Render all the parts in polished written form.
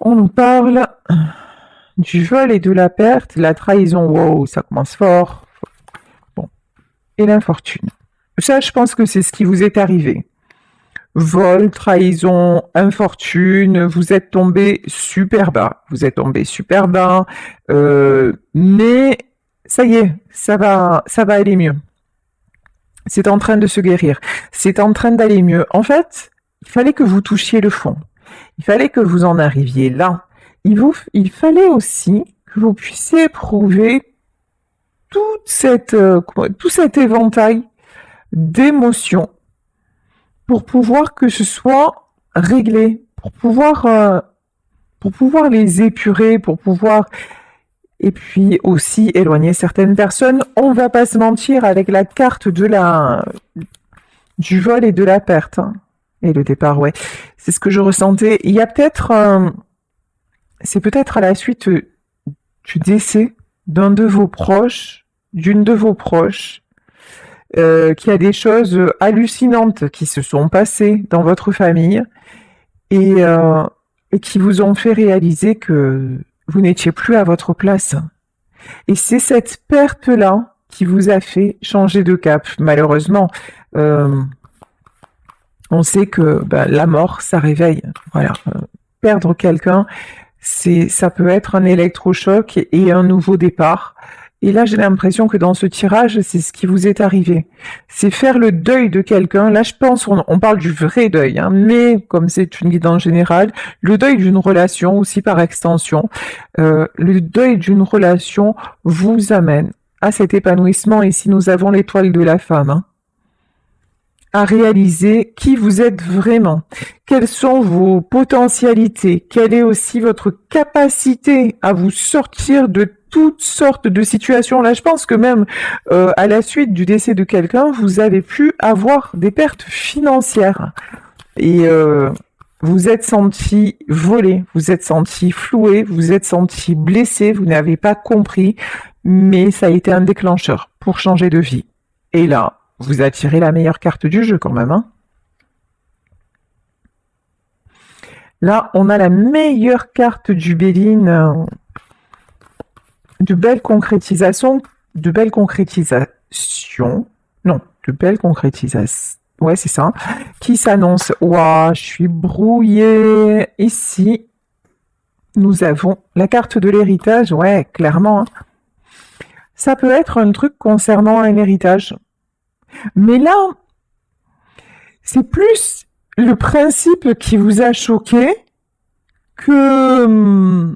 On nous parle du vol et de la perte, la trahison. Wow, ça commence fort. Bon. Et l'infortune. Ça, je pense que c'est ce qui vous est arrivé. Vol, trahison, infortune, vous êtes tombé super bas. Vous êtes tombé super bas. Mais ça y est, ça va aller mieux. C'est en train de se guérir. C'est en train d'aller mieux. En fait, il fallait que vous touchiez le fond. Il fallait que vous en arriviez là. Il fallait aussi que vous puissiez éprouver tout cet éventail d'émotions pour pouvoir que ce soit réglé, pour pouvoir les épurer, pour pouvoir et puis aussi éloigner certaines personnes. On va pas se mentir avec la carte du vol et de la perte. Hein. Et le départ, ouais. C'est ce que je ressentais. Il y a peut-être, c'est peut-être à la suite du décès d'un de vos proches, d'une de vos proches, qu'il y a des choses hallucinantes qui se sont passées dans votre famille et qui vous ont fait réaliser que vous n'étiez plus à votre place. Et c'est cette perte-là qui vous a fait changer de cap. Malheureusement, on sait que la mort, ça réveille. Voilà, perdre quelqu'un, ça peut être un électrochoc et un nouveau départ. Et là, j'ai l'impression que dans ce tirage, c'est ce qui vous est arrivé. C'est faire le deuil de quelqu'un. Là, je pense, on parle du vrai deuil, hein, mais comme c'est une guidance générale, le deuil d'une relation aussi par extension. Le deuil d'une relation vous amène à cet épanouissement. Et si nous avons l'étoile de la femme, hein, à réaliser qui vous êtes vraiment, quelles sont vos potentialités, quelle est aussi votre capacité à vous sortir de toutes sortes de situations. Là, je pense que même à la suite du décès de quelqu'un, vous avez pu avoir des pertes financières et vous êtes senti volé, vous êtes senti floué, vous êtes senti blessé, vous n'avez pas compris, mais ça a été un déclencheur pour changer de vie. Et là, vous attirez la meilleure carte du jeu quand même. Hein. Là, on a la meilleure carte du Béline. De belles concrétisations. Non, de belles concrétisations. Ouais, c'est ça. Qui s'annonce. Ouah, je suis brouillée. Ici, nous avons la carte de l'héritage. Ouais, clairement. Hein. Ça peut être un truc concernant un héritage. Mais là, c'est plus le principe qui vous a choqué que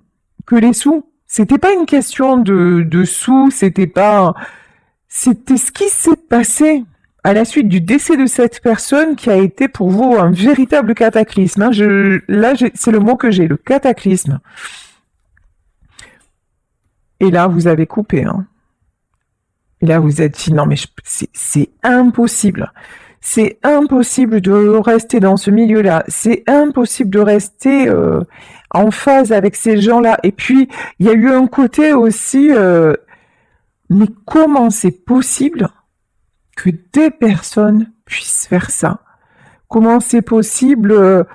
les sous. C'était pas une question de sous, c'était ce qui s'est passé à la suite du décès de cette personne qui a été pour vous un véritable cataclysme. Hein. C'est le mot que j'ai, le cataclysme. Et là, vous avez coupé, hein. Et là, vous êtes dit, non, mais c'est impossible. C'est impossible de rester dans ce milieu-là. C'est impossible de rester en phase avec ces gens-là. Et puis, il y a eu un côté aussi, mais comment c'est possible que des personnes puissent faire ça? Comment c'est possible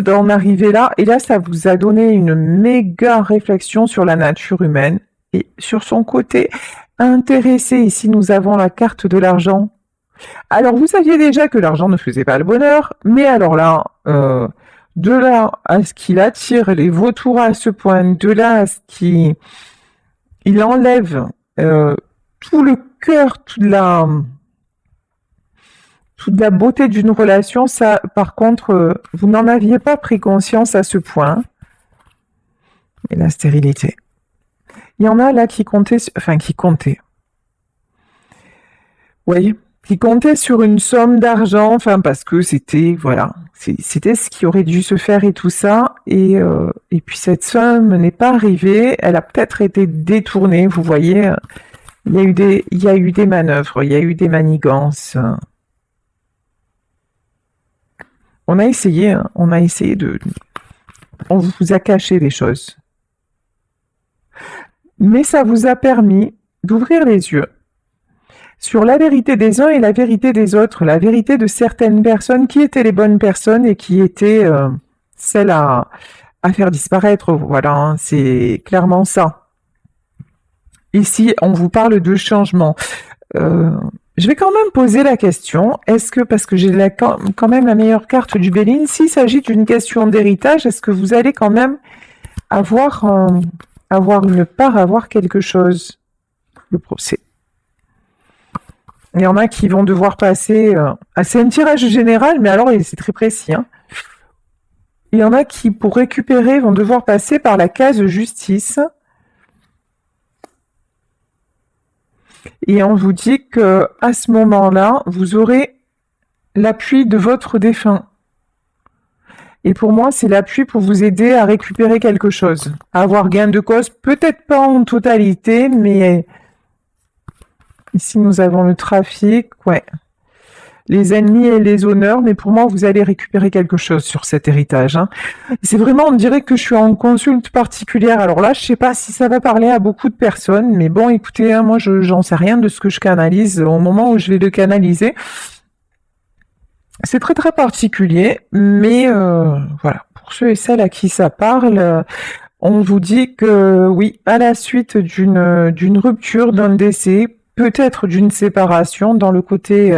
d'en arriver là? Et là, ça vous a donné une méga réflexion sur la nature humaine. Et sur son côté intéressé, ici nous avons la carte de l'argent. Alors vous saviez déjà que l'argent ne faisait pas le bonheur, mais alors là, de là à ce qu'il attire les vautours à ce point, de là à ce qu'il enlève tout le cœur, toute la beauté d'une relation, ça par contre, vous n'en aviez pas pris conscience à ce point. Et la stérilité. Il y en a là qui comptaient. Oui, qui comptaient sur une somme d'argent, parce que c'était ce qui aurait dû se faire et tout ça. Et puis cette somme n'est pas arrivée. Elle a peut-être été détournée. Vous voyez, il y a eu des manœuvres, il y a eu des manigances. On a essayé on vous a caché des choses. Mais ça vous a permis d'ouvrir les yeux sur la vérité des uns et la vérité des autres, la vérité de certaines personnes qui étaient les bonnes personnes et qui étaient celle à faire disparaître. Voilà, hein, c'est clairement ça. Ici, on vous parle de changement. Je vais quand même poser la question, est-ce que, parce que j'ai quand même la meilleure carte du Béline, s'il s'agit d'une question d'héritage, est-ce que vous allez quand même avoir une part, avoir quelque chose? Le procès. Il y en a qui vont devoir passer... c'est un tirage général, mais alors c'est très précis. Hein. Il y en a qui, pour récupérer, vont devoir passer par la case justice. Et on vous dit que à ce moment-là, vous aurez l'appui de votre défunt. Et pour moi, c'est l'appui pour vous aider à récupérer quelque chose, à avoir gain de cause, peut-être pas en totalité, mais ici nous avons le trafic, ouais. Les ennemis et les honneurs, mais pour moi, vous allez récupérer quelque chose sur cet héritage. Hein. C'est vraiment, on dirait que je suis en consulte particulière. Alors là, je sais pas si ça va parler à beaucoup de personnes, mais bon, écoutez, hein, moi, j'en sais rien de ce que je canalise au moment où je vais le canaliser. C'est très très particulier, mais voilà, pour ceux et celles à qui ça parle, on vous dit que oui, à la suite d'une rupture, d'un décès, peut-être d'une séparation, dans le côté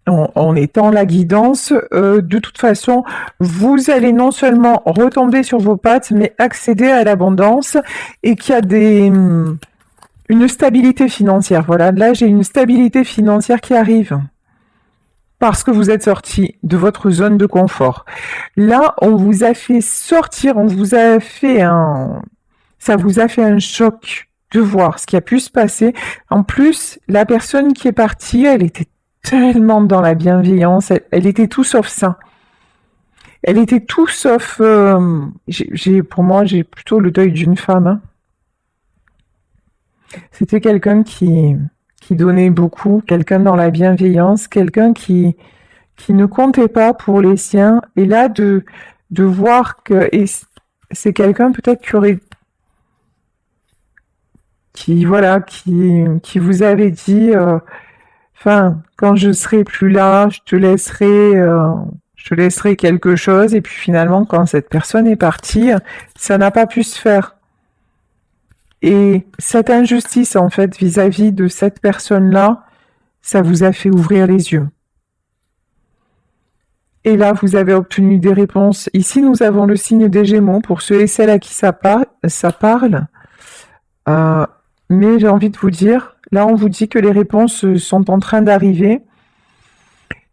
en étant la guidance, de toute façon, vous allez non seulement retomber sur vos pattes, mais accéder à l'abondance et qu'il y a une stabilité financière. Voilà, là j'ai une stabilité financière qui arrive. Parce que vous êtes sorti de votre zone de confort. Là, on vous a fait sortir, ça vous a fait un choc de voir ce qui a pu se passer. En plus, la personne qui est partie, elle était tellement dans la bienveillance, elle était tout sauf ça. Elle était tout sauf, pour moi, j'ai plutôt le deuil d'une femme. Hein. C'était quelqu'un qui donnait beaucoup, quelqu'un dans la bienveillance, quelqu'un qui ne comptait pas pour les siens. Et là, de voir que c'est quelqu'un peut-être qui vous avait dit, quand je serai plus là, je te laisserai quelque chose. Et puis finalement, quand cette personne est partie, ça n'a pas pu se faire. Et cette injustice, en fait, vis-à-vis de cette personne-là, ça vous a fait ouvrir les yeux. Et là, vous avez obtenu des réponses. Ici, nous avons le signe des Gémeaux pour ceux et celles à qui ça parle. Mais j'ai envie de vous dire, là, on vous dit que les réponses sont en train d'arriver.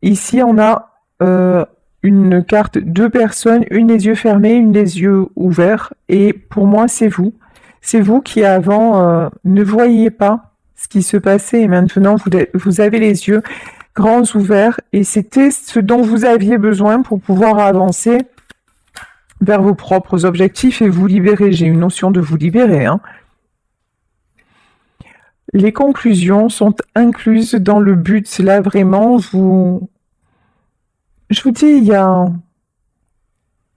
Ici, on a une carte, 2 personnes, une les yeux fermés, une les yeux ouverts. Et pour moi, c'est vous. C'est vous qui avant ne voyiez pas ce qui se passait et maintenant vous avez les yeux grands ouverts et c'était ce dont vous aviez besoin pour pouvoir avancer vers vos propres objectifs et vous libérer. J'ai une notion de vous libérer. Hein. Les conclusions sont incluses dans le but. Là, vraiment, je vous dis, il y a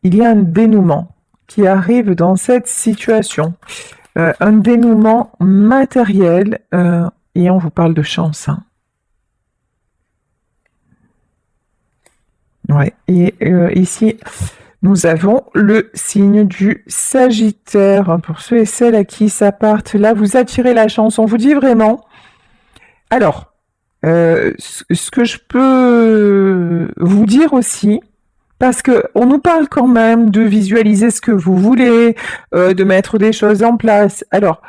un dénouement qui arrive dans cette situation. Un dénouement matériel, et on vous parle de chance. Hein. Ouais, et ici, nous avons le signe du Sagittaire. Pour ceux et celles à qui ça parte, là, vous attirez la chance. On vous dit vraiment. Alors, ce que je peux vous dire aussi, parce que on nous parle quand même de visualiser ce que vous voulez, de mettre des choses en place. Alors,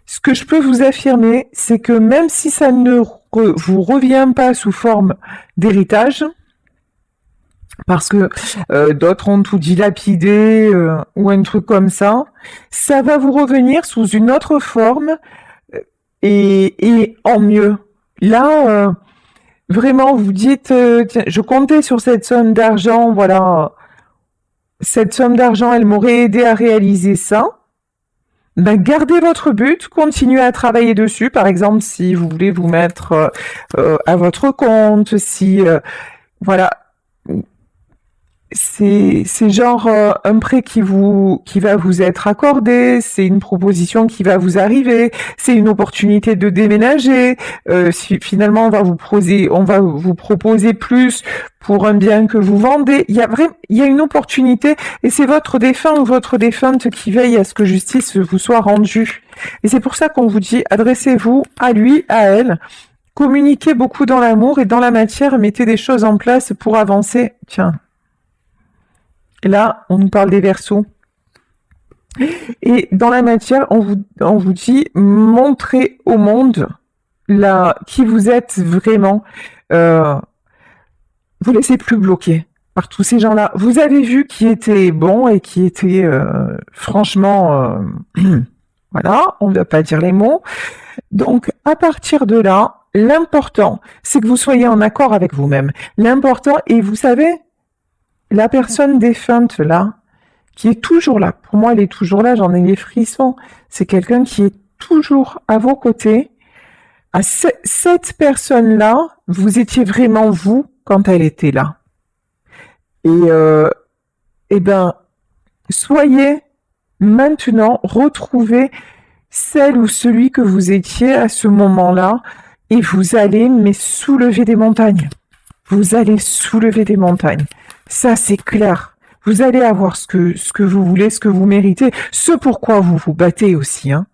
ce que je peux vous affirmer, c'est que même si ça ne vous revient pas sous forme d'héritage, parce que d'autres ont tout dilapidé ou un truc comme ça va vous revenir sous une autre forme et en mieux. Là, vraiment, vous dites, tiens, je comptais sur cette somme d'argent, voilà, cette somme d'argent, elle m'aurait aidé à réaliser ça. Ben, gardez votre but, continuez à travailler dessus. Par exemple, si vous voulez vous mettre à votre compte, si voilà, c'est genre un prêt qui va vous être accordé, c'est une proposition qui va vous arriver, c'est une opportunité de déménager. Finalement, on va vous proposer plus pour un bien que vous vendez. Il y a une opportunité et c'est votre défunt ou votre défunte qui veille à ce que justice vous soit rendue. Et c'est pour ça qu'on vous dit adressez-vous à lui, à elle. Communiquez beaucoup dans l'amour et dans la matière, mettez des choses en place pour avancer. Tiens. Et là, on nous parle des Verseaux. Et dans la matière, on vous dit montrez au monde qui vous êtes vraiment. Vous laissez plus bloquer par tous ces gens-là. Vous avez vu qui était bon et qui était franchement, voilà, on ne va pas dire les mots. Donc, à partir de là, l'important, c'est que vous soyez en accord avec vous-même. L'important, et vous savez, la personne défunte là, qui est toujours là, pour moi elle est toujours là, j'en ai les frissons, c'est quelqu'un qui est toujours à vos côtés. Cette personne-là, vous étiez vraiment vous quand elle était là. Et ben, soyez maintenant, retrouvez celle ou celui que vous étiez à ce moment-là, et vous allez soulever des montagnes. Vous allez soulever des montagnes. Ça, c'est clair. Vous allez avoir ce que vous voulez, ce que vous méritez, ce pourquoi vous vous battez aussi. Hein.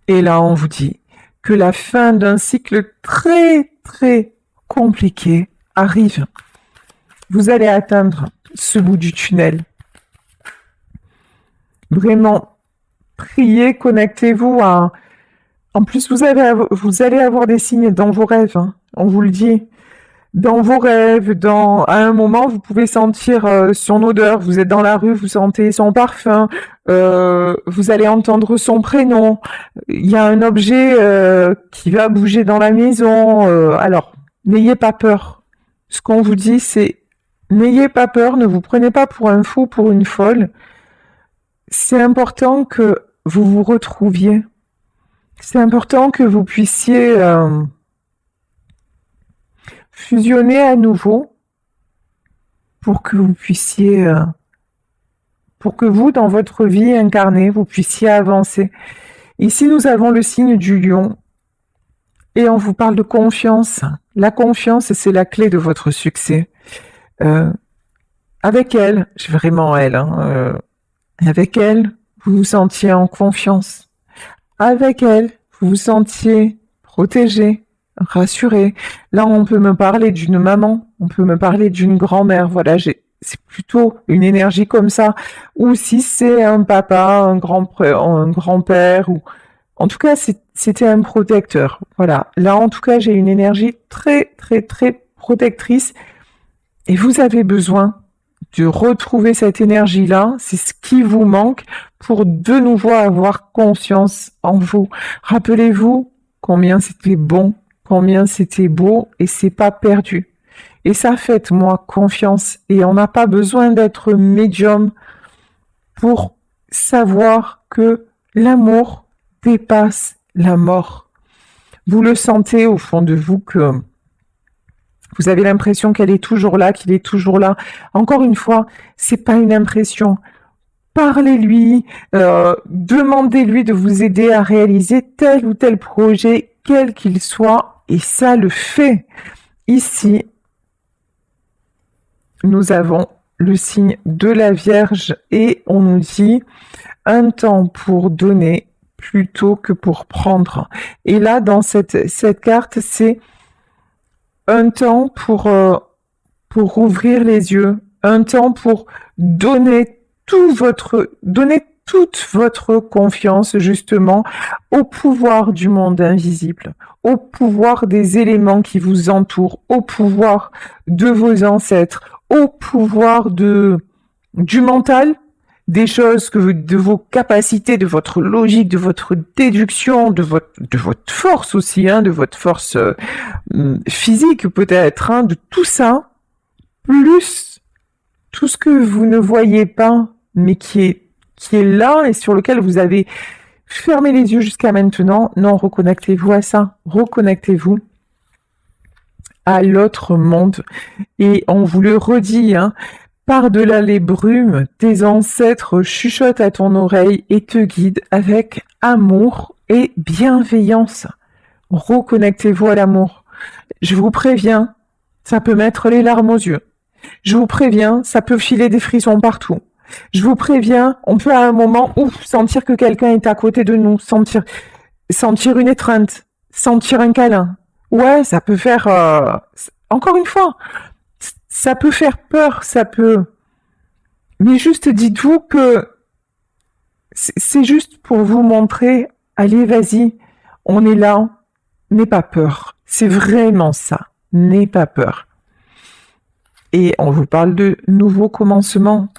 Et là, on vous dit que la fin d'un cycle très, très compliqué arrive. Vous allez atteindre ce bout du tunnel. Vraiment, priez, connectez-vous à... En plus, vous allez avoir des signes dans vos rêves, hein, on vous le dit. Dans vos rêves, à un moment, vous pouvez sentir son odeur. Vous êtes dans la rue, vous sentez son parfum. Vous allez entendre son prénom. Il y a un objet qui va bouger dans la maison. Alors, n'ayez pas peur. Ce qu'on vous dit, c'est n'ayez pas peur. Ne vous prenez pas pour un fou, pour une folle. C'est important que vous vous retrouviez. C'est important que vous puissiez fusionner à nouveau pour que vous puissiez, pour que vous, dans votre vie incarnée, vous puissiez avancer. Ici, nous avons le signe du lion et on vous parle de confiance. La confiance, c'est la clé de votre succès. Avec elle, vraiment elle, hein, avec elle, vous vous sentiez en confiance. Avec elle, vous vous sentiez protégé, rassuré. Là, on peut me parler d'une maman, on peut me parler d'une grand-mère. Voilà, c'est plutôt une énergie comme ça. Ou si c'est un papa, un grand-père, ou en tout cas, c'était un protecteur. Voilà. Là, en tout cas, j'ai une énergie très, très, très protectrice. Et vous avez besoin de retrouver cette énergie-là, c'est ce qui vous manque pour de nouveau avoir confiance en vous. Rappelez-vous combien c'était bon, combien c'était beau et c'est pas perdu. Et ça, faites-moi confiance. Et on n'a pas besoin d'être médium pour savoir que l'amour dépasse la mort. Vous le sentez au fond de vous que vous avez l'impression qu'elle est toujours là, qu'il est toujours là. Encore une fois, c'est pas une impression. Parlez-lui, demandez-lui de vous aider à réaliser tel ou tel projet, quel qu'il soit, et ça le fait. Ici, nous avons le signe de la Vierge et on nous dit un temps pour donner plutôt que pour prendre. Et là, dans cette carte, c'est un temps pour ouvrir les yeux, un temps pour donner toute votre confiance justement au pouvoir du monde invisible, au pouvoir des éléments qui vous entourent, au pouvoir de vos ancêtres, au pouvoir du mental, des choses de vos capacités, de votre logique, de votre déduction, de votre force aussi, hein, de votre force physique peut-être, hein, de tout ça, plus tout ce que vous ne voyez pas, mais qui est là et sur lequel vous avez fermé les yeux jusqu'à maintenant. Non, reconnectez-vous à ça, reconnectez-vous à l'autre monde. Et on vous le redit, hein, Par-delà les brumes, tes ancêtres chuchotent à ton oreille et te guident avec amour et bienveillance. Reconnectez-vous à l'amour. Je vous préviens, ça peut mettre les larmes aux yeux. Je vous préviens, ça peut filer des frissons partout. Je vous préviens, on peut à un moment sentir que quelqu'un est à côté de nous, sentir une étreinte, sentir un câlin. Ouais, ça peut faire... encore une fois, ça peut faire peur, ça peut... Mais juste dites-vous que c'est juste pour vous montrer, allez, vas-y, on est là, n'aie pas peur. C'est vraiment ça, n'aie pas peur. Et on vous parle de nouveaux commencements.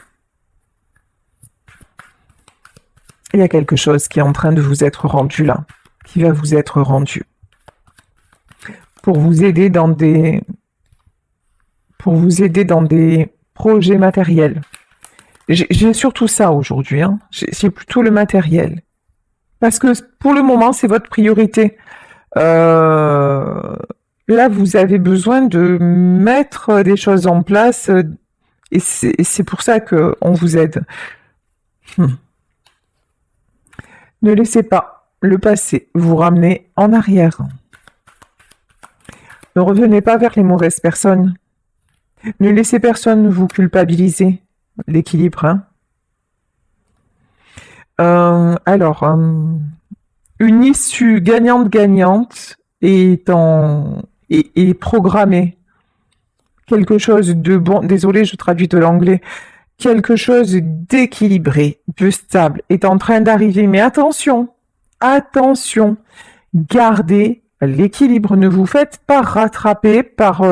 Il y a quelque chose qui est en train de vous être rendu là, qui va vous être rendu. Pour vous aider dans des projets matériels. J'ai surtout ça aujourd'hui, hein. J'ai plutôt le matériel. Parce que pour le moment, c'est votre priorité. Là, vous avez besoin de mettre des choses en place et c'est pour ça qu'on vous aide. Ne laissez pas le passé vous ramener en arrière. Ne revenez pas vers les mauvaises personnes. Ne laissez personne vous culpabiliser. L'équilibre, hein. Une issue gagnante-gagnante est programmée. Quelque chose de bon, désolé, je traduis de l'anglais, quelque chose d'équilibré, de stable est en train d'arriver. Mais attention, gardez l'équilibre. Ne vous faites pas rattraper par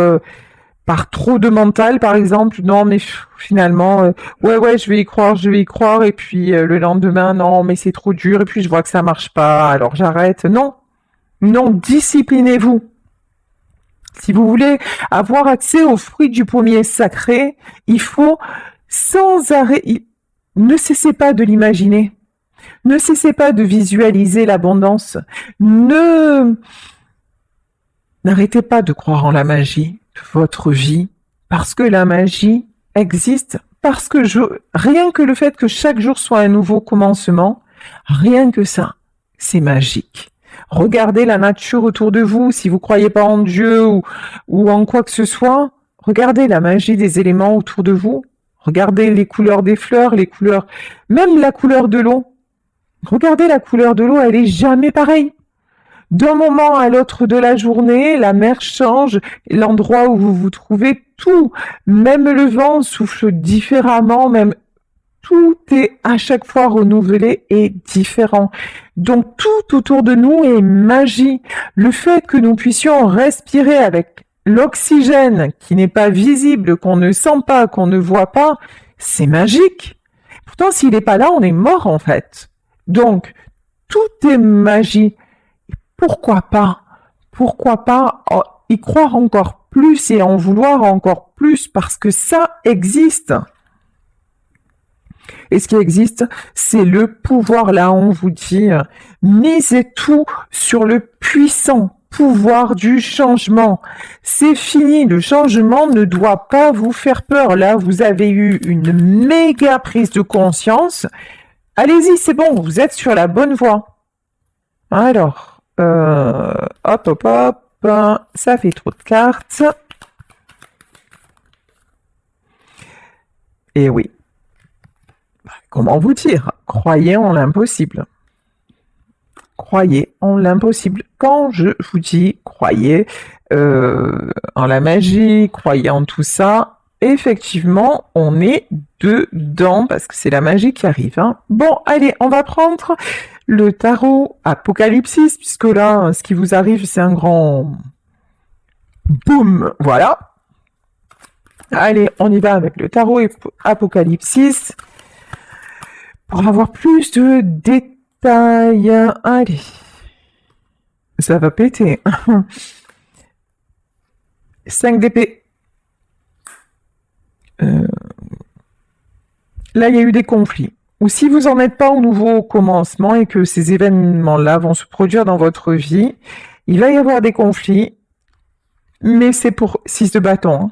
trop de mental, par exemple. Non, mais finalement, ouais, je vais y croire, et puis le lendemain, non, mais c'est trop dur, et puis je vois que ça marche pas, alors j'arrête. Non, disciplinez-vous. Si vous voulez avoir accès aux fruits du pommier sacré, il faut sans arrêt, ne cessez pas de l'imaginer. Ne cessez pas de visualiser l'abondance. N'arrêtez pas de croire en la magie de votre vie, parce que la magie existe, parce que rien que le fait que chaque jour soit un nouveau commencement, rien que ça, c'est magique. Regardez la nature autour de vous, si vous ne croyez pas en Dieu ou en quoi que ce soit, regardez la magie des éléments autour de vous, regardez les couleurs des fleurs, même la couleur de l'eau. Regardez la couleur de l'eau, elle est jamais pareille. D'un moment à l'autre de la journée, la mer change, l'endroit où vous vous trouvez, tout, même le vent souffle différemment, même tout est à chaque fois renouvelé et différent. Donc tout autour de nous est magie. Le fait que nous puissions respirer avec l'oxygène qui n'est pas visible, qu'on ne sent pas, qu'on ne voit pas, c'est magique. Pourtant, s'il n'est pas là, on est mort en fait. Donc, tout est magie. Pourquoi pas y croire encore plus et en vouloir encore plus, parce que ça existe. Et ce qui existe, c'est le pouvoir. Là, on vous dit, misez tout sur le puissant pouvoir du changement. C'est fini, le changement ne doit pas vous faire peur. Là, vous avez eu une méga prise de conscience. Allez-y, c'est bon, vous êtes sur la bonne voie. Alors, hop, ça fait trop de cartes. Et oui. Comment vous dire? Croyez en l'impossible. Croyez en l'impossible. Quand je vous dis croyez en la magie, croyez en tout ça, effectivement, on est dedans parce que c'est la magie qui arrive, hein. Bon, allez, on va prendre le tarot Apocalypsis, puisque là, ce qui vous arrive, c'est un grand boum, voilà. Allez, on y va avec le tarot Apocalypsis. Pour avoir plus de détails, allez, ça va péter. 5 d'épée. Là, il y a eu des conflits. Ou si vous n'en êtes pas au nouveau commencement et que ces événements-là vont se produire dans votre vie, il va y avoir des conflits, mais c'est pour 6 de bâton.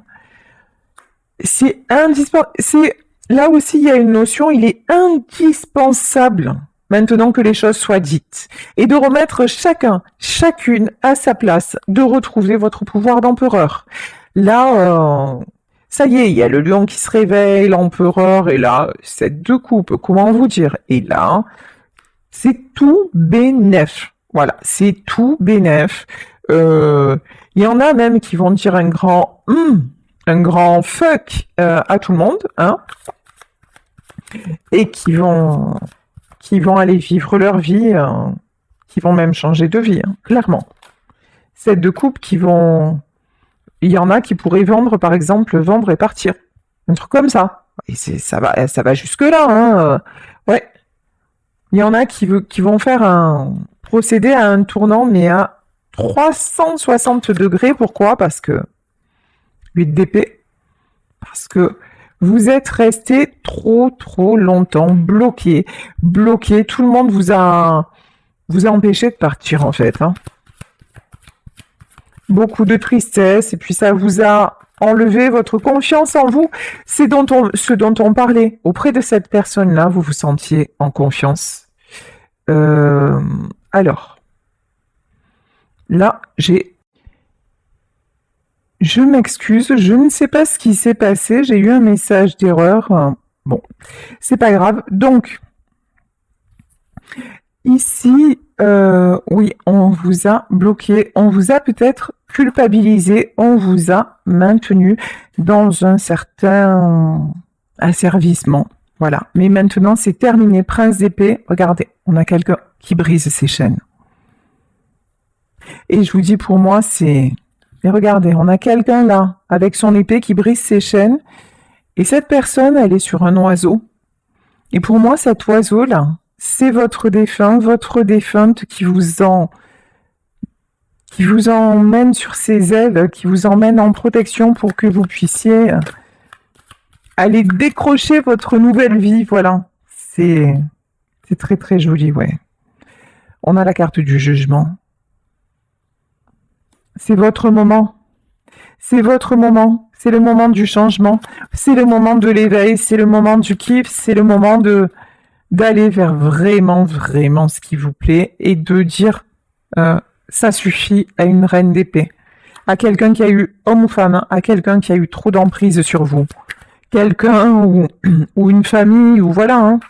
C'est indispensable. Là aussi, il y a une notion, il est indispensable, maintenant que les choses soient dites, et de remettre chacun, chacune à sa place, de retrouver votre pouvoir d'empereur. Là, ça y est, il y a le lion qui se réveille, l'empereur est là, cette deux coupes, comment vous dire? Et là, c'est tout bénef. Voilà, c'est tout bénef. Il y en a même qui vont dire un grand fuck à tout le monde, hein, et qui vont aller vivre leur vie, qui vont même changer de vie, hein, clairement. C'est deux couples qui vont... Il y en a qui pourraient vendre, par exemple, vendre et partir. Un truc comme ça. Et ça va jusque-là, hein. Ouais. Il y en a qui vont procéder à un tournant, mais à 360 degrés. Pourquoi? Parce que 8 d'épée. Parce que vous êtes resté trop longtemps bloqué. Tout le monde vous a empêché de partir, en fait, hein. Beaucoup de tristesse, et puis ça vous a enlevé votre confiance en vous. C'est ce dont on parlait. Auprès de cette personne-là, vous vous sentiez en confiance. Alors, là, je m'excuse, je ne sais pas ce qui s'est passé, j'ai eu un message d'erreur. Bon, c'est pas grave. Donc, ici, oui, on vous a bloqué, on vous a peut-être culpabilisé, on vous a maintenu dans un certain asservissement. Voilà. Mais maintenant, c'est terminé. Prince d'épée, regardez, on a quelqu'un qui brise ses chaînes. Et je vous dis, pour moi, c'est... Mais regardez, on a quelqu'un là, avec son épée qui brise ses chaînes. Et cette personne, elle est sur un oiseau. Et pour moi, cet oiseau-là, c'est votre défunte qui vous emmène sur ses ailes, qui vous emmène en protection pour que vous puissiez aller décrocher votre nouvelle vie. Voilà. C'est très joli, ouais. On a la carte du jugement. C'est votre moment. C'est votre moment. C'est le moment du changement. C'est le moment de l'éveil. C'est le moment du kiff. C'est le moment d'aller vers vraiment ce qui vous plaît et de dire ça suffit à une reine d'épée, à quelqu'un qui a eu, homme ou femme, à quelqu'un qui a eu trop d'emprise sur vous, quelqu'un ou une famille, ou voilà, hein.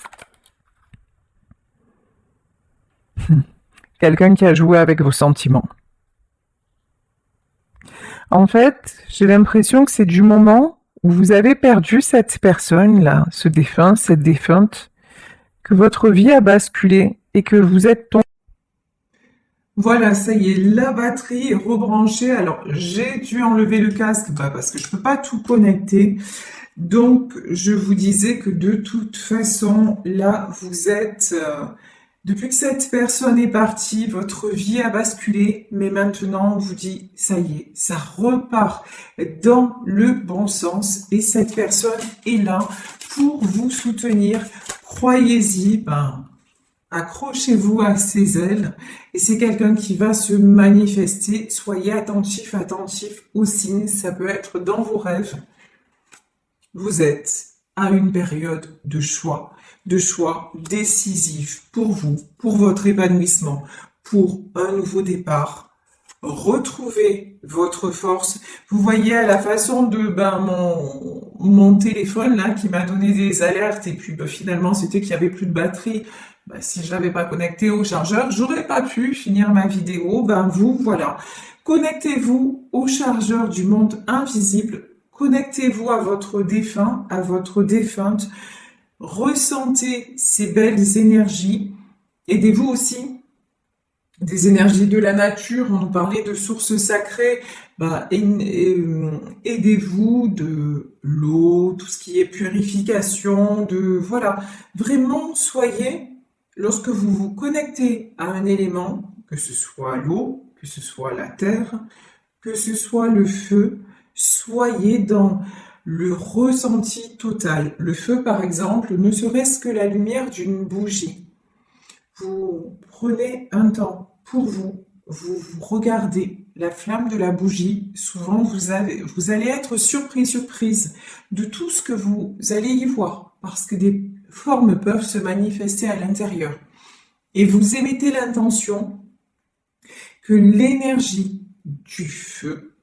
Quelqu'un qui a joué avec vos sentiments. En fait, j'ai l'impression que c'est du moment où vous avez perdu cette personne-là, ce défunt, cette défunte, que votre vie a basculé et que vous êtes tombé. Voilà, ça y est, la batterie est rebranchée. Alors, j'ai dû enlever le casque parce que je peux pas tout connecter. Donc, je vous disais que de toute façon, là, vous êtes... depuis que cette personne est partie, votre vie a basculé, mais maintenant, on vous dit, ça y est, ça repart dans le bon sens et cette personne est là pour vous soutenir. Croyez-y, accrochez-vous à ses ailes et c'est quelqu'un qui va se manifester. Soyez attentif aux signes, ça peut être dans vos rêves. Vous êtes à une période de choix décisif pour vous, pour votre épanouissement, pour un nouveau départ. Retrouvez votre force. Vous voyez à la façon de mon téléphone là qui m'a donné des alertes et puis finalement c'était qu'il y avait plus de batterie. Si je l'avais pas connecté au chargeur, j'aurais pas pu finir ma vidéo. Vous voilà. Connectez-vous au chargeur du monde invisible. Connectez-vous à votre défunt, à votre défunte. Ressentez ces belles énergies. Aidez-vous aussi des énergies de la nature. On nous parlait de sources sacrées. Aidez-vous de l'eau, tout ce qui est purification, voilà. Vraiment, soyez, lorsque vous vous connectez à un élément, que ce soit l'eau, que ce soit la terre, que ce soit le feu, soyez dans le ressenti total. Le feu, par exemple, ne serait-ce que la lumière d'une bougie. Vous prenez un temps pour vous, vous regardez la flamme de la bougie, souvent vous allez être surprise de tout ce que vous allez y voir, parce que des formes peuvent se manifester à l'intérieur. Et vous émettez l'intention que l'énergie du feu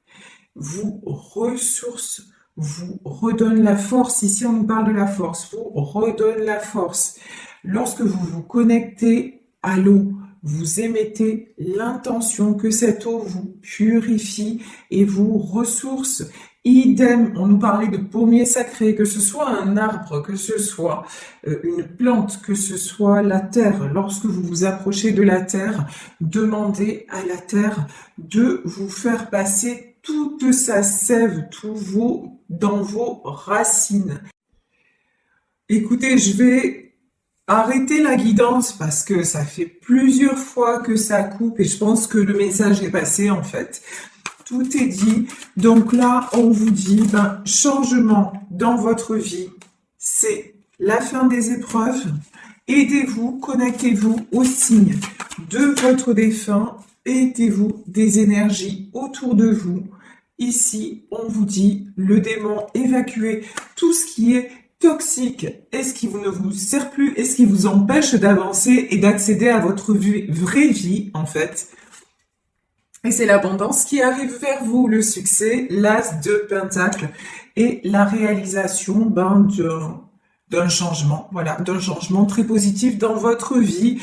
vous ressource, vous redonne la force. Ici, on nous parle de la force, vous redonne la force. Lorsque vous vous connectez à l'eau, vous émettez l'intention que cette eau vous purifie et vous ressource. Idem, on nous parlait de pommier sacré, que ce soit un arbre, que ce soit une plante, que ce soit la terre. Lorsque vous vous approchez de la terre, demandez à la terre de vous faire passer toute sa sève, dans vos racines. Écoutez, je vais arrêter la guidance parce que ça fait plusieurs fois que ça coupe et je pense que le message est passé en fait. Tout est dit. Donc là, on vous dit, changement dans votre vie, c'est la fin des épreuves. Aidez-vous, connectez-vous aux signes de votre défunt. Aidez-vous des énergies autour de vous. Ici, on vous dit, le démon, évacuez tout ce qui est toxique. Est-ce qui ne vous sert plus? Est-ce qui vous empêche d'avancer et d'accéder à votre vraie vie, en fait? Et c'est l'abondance qui arrive vers vous, le succès, l'as de pentacle et la réalisation d'un changement, voilà, d'un changement très positif dans votre vie.